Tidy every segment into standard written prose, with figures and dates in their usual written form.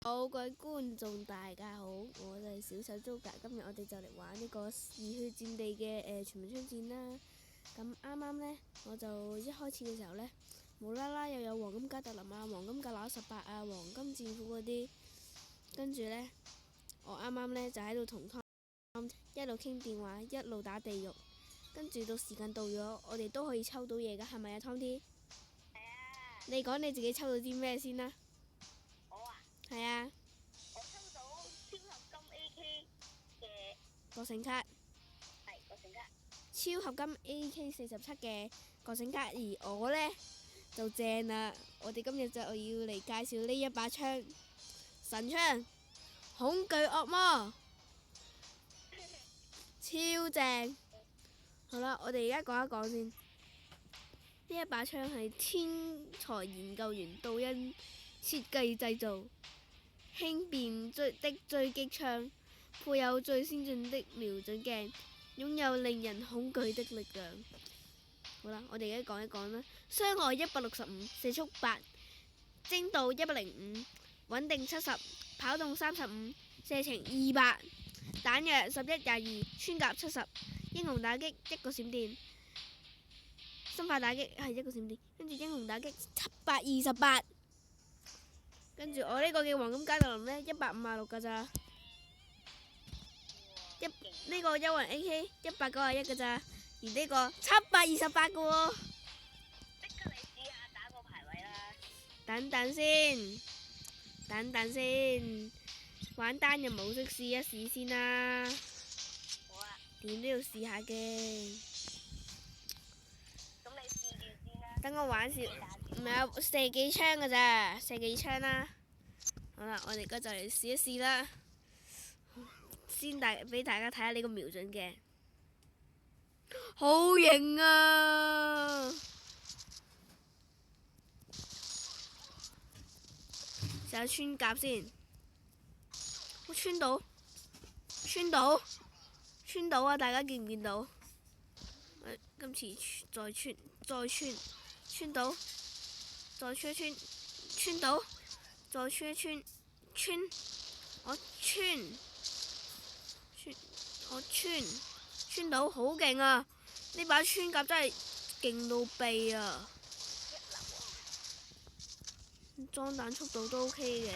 好，各位觀眾大家好，我係小手租格，今日我哋就嚟玩呢個熱血戰地嘅全民槍戰啦。咁啱啱呢，我就一開始嘅時候呢，無啦啦又有黃金加特林啊、黃金格拿18啊、黃金戰斧嗰啲，跟住呢，我啱啱呢就喺度同湯一路傾電話，一路打地獄，跟住到時間到咗，我哋都可以抽到嘢噶，係咪啊湯T？係啊。你講你自己抽到啲咩先啦？我啊，係啊。我抽到超合金 AK 嘅國勝卡。係國勝卡。超合金 AK47嘅國勝卡，而我呢，就正啦。我哋今日就要嚟介紹呢一把槍，神槍，恐懼惡魔，超正。好啦，我哋而家講一講先。呢一把槍係天才研究員杜恩設計製造，輕便的狙擊槍，配有最先進的瞄準鏡，擁有令人恐懼的力量。好啦，我哋而家講一講啦。傷害165，射速8，精度105，穩定70，跑動35，射程200，彈藥1122，穿甲70，英雄打擊1個閃電，生化打擊係1個閃電，跟住英雄打擊728。跟住我呢個嘅黃金加特林呢，156噶咋。呢個幽魂 AK 191噶咋，而呢個728噶喎。即刻你試下打個排位啦。等等先，玩單人模式試一試先啦。好啊。點都要試下嘅。咁你試住先啦。等我玩先，唔係有射幾槍噶咋，射幾槍啦。好啦，我哋而家就嚟試一試啦。先俾大家睇下呢個瞄準鏡，好型啊！試下穿甲先，我穿到啊！大家見唔見到？今次再穿到，再穿一穿，穿到，再穿一穿，穿到，好勁啊！呢把穿甲真係勁到痹啊！裝彈速度都 OK 嘅。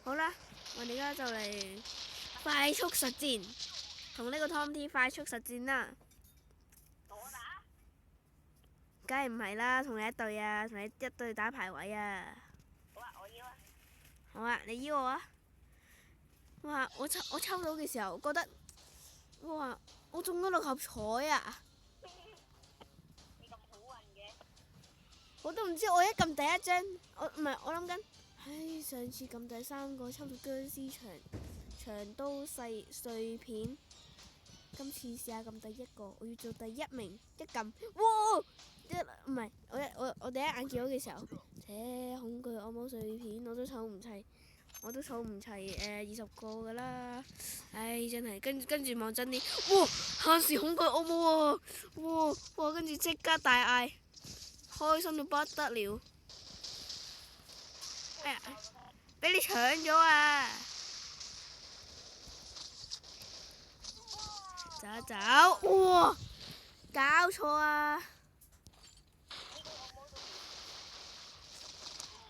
好啦，我哋而家就嚟快速實戰，同呢個湯T快速實戰啦。同我打？梗係唔係啦，同你一隊啊，同你一隊打排位啊。好啊，我要啊。好啊，你要我啊！哇！我抽到嘅時候覺得，哇！我中咗6合彩啊！你咁好運嘅。我都唔知，我一撳第一張，我諗緊，唉，上次撳第3個抽到僵屍長刀細碎片，今次試下撳第1個，我要做第1名，一撳，哇！唔係，我第一眼見到嘅時候，恐懼惡魔碎片我都儲唔齊20個噶啦，唉真係跟住望真啲，哇！限時恐懼惡魔喎，哇！跟住即刻大嗌，開心到不得了。哎呀，俾你搶咗啊！走，哇！搞錯啊！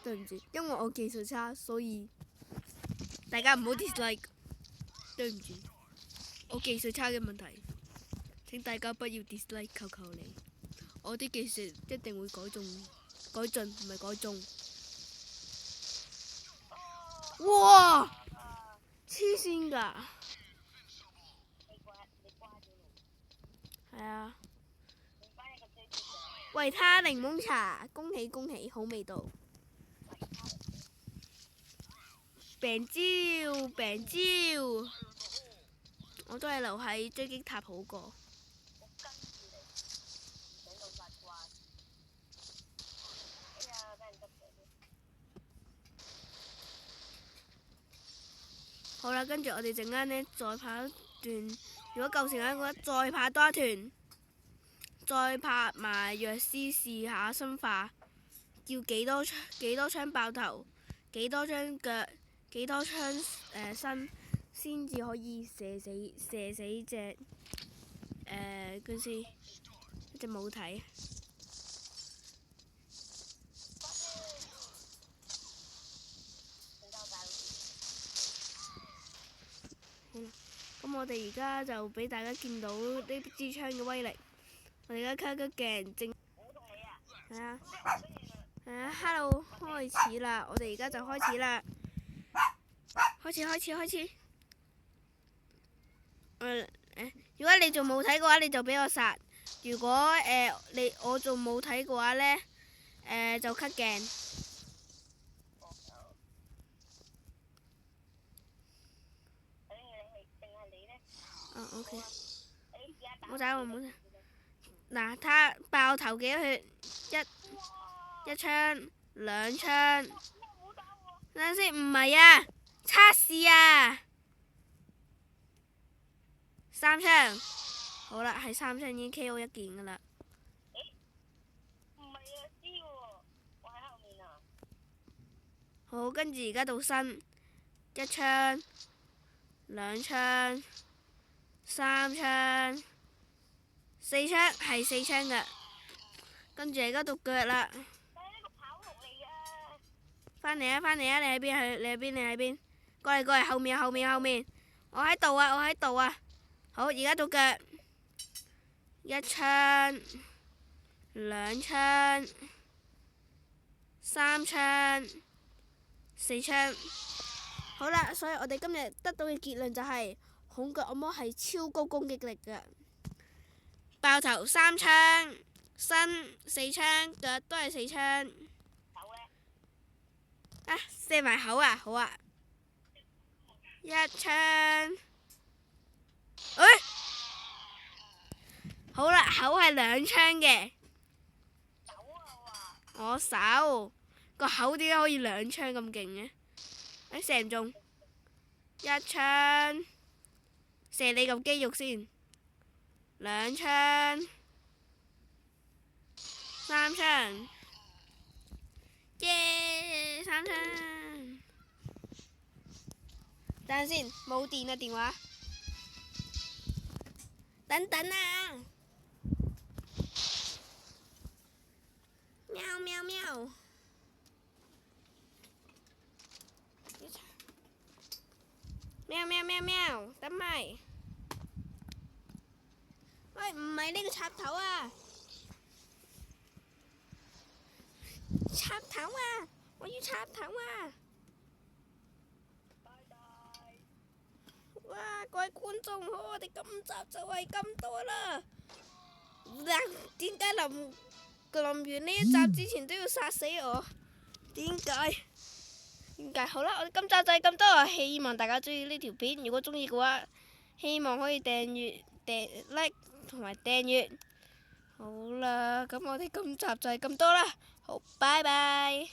對唔住，因為我技術差，所以大家唔好 dislike。對唔住，我技術差嘅問題，請大家不要 dislike，求求你。我啲技術一定會改進，唔係改中。哇！黐線㗎！你瓜咗路。係啊。你瓜一個追住上。維他檸檬茶，恭喜，好味道。病招，我都係留喺追擊塔好過。我跟住你，想到發瓜。哎呀，俾人執咗添。好啦，跟住我哋陣間呢，再拍一段，如果夠時間嘅話，再拍多一段，再拍埋藥師試下生化，要幾多槍爆頭，幾多張腳，幾多槍身先至可以射死隻僵屍，一隻母體。咁我哋而家就俾大家見到呢支槍嘅威力。我哋而家開個鏡正。係啊。Hello， 開始啦！我哋而家就開始啦。開始。如果你仲冇睇嘅話，你就俾我殺；如果我仲冇睇嘅話呢，就 cut 鏡。OK。冇走。嗱，他爆頭幾多血？一槍，兩槍。等陣先，唔係啊，測試啊。三槍。好啦，係三槍已經 KO 一件噶啦。唔係啊，知喎，我喺後面啊。好，跟住而家到身，一槍，兩槍，三槍，四槍，係四槍噶。跟住而家到腳啦。翻嚟啊！你喺邊？過嚟，後面。我喺度啊！好，而家到腳，一槍，兩槍，三槍，四槍。好啦，所以我哋今日得到嘅結論就係恐腳惡魔係超高攻擊力嘅。爆頭三槍，身四槍，腳都係四槍。射埋口啊！好啊，一槍。好啦，口係兩槍嘅。我手個口點解可以兩槍咁勁嘅？射唔中，一槍射你嚿肌肉先，兩槍，三槍。耶！三槍。等陣先，冇電啊電話。等等啊！喵。喵，等咪。喂，唔係呢個插頭啊！插頭啊！我要插頭啊！哇！各位觀眾好，我哋今集就係咁多啦。點解臨完呢一集之前都要殺死我？點解？好啦，我哋今集就係咁多，希望大家中意呢條片。如果中意嘅話，希望可以訂閱、like 同埋訂閱。好啦，咁我哋今集就係咁多啦。好，拜拜。